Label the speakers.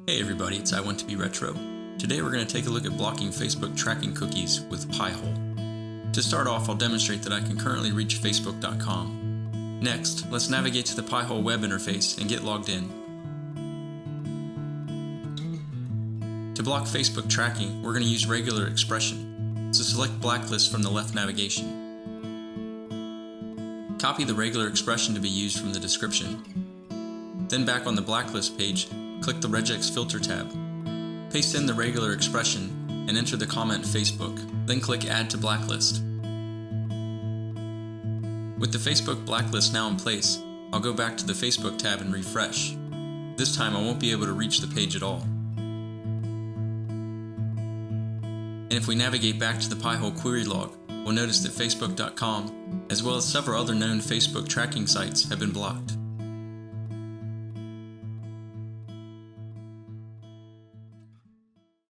Speaker 1: Hey everybody, it's I Want to Be Retro. Today we're going to take a look at blocking Facebook tracking cookies with Pi-hole. To start off, I'll demonstrate that I can currently reach Facebook.com. Next, let's navigate to the Pi-hole web interface and get logged in. To block Facebook tracking, we're going to use regular expression, so select Blacklist from the left navigation. Copy the regular expression to be used from the description. Then back on the Blacklist page, click the Regex Filter tab. Paste in the regular expression and enter the comment Facebook, then click Add to Blacklist. With the Facebook blacklist now in place, I'll go back to the Facebook tab and refresh. This time I won't be able to reach the page at all. And if we navigate back to the Pi-hole query log, we'll notice that Facebook.com, as well as several other known Facebook tracking sites, have been blocked.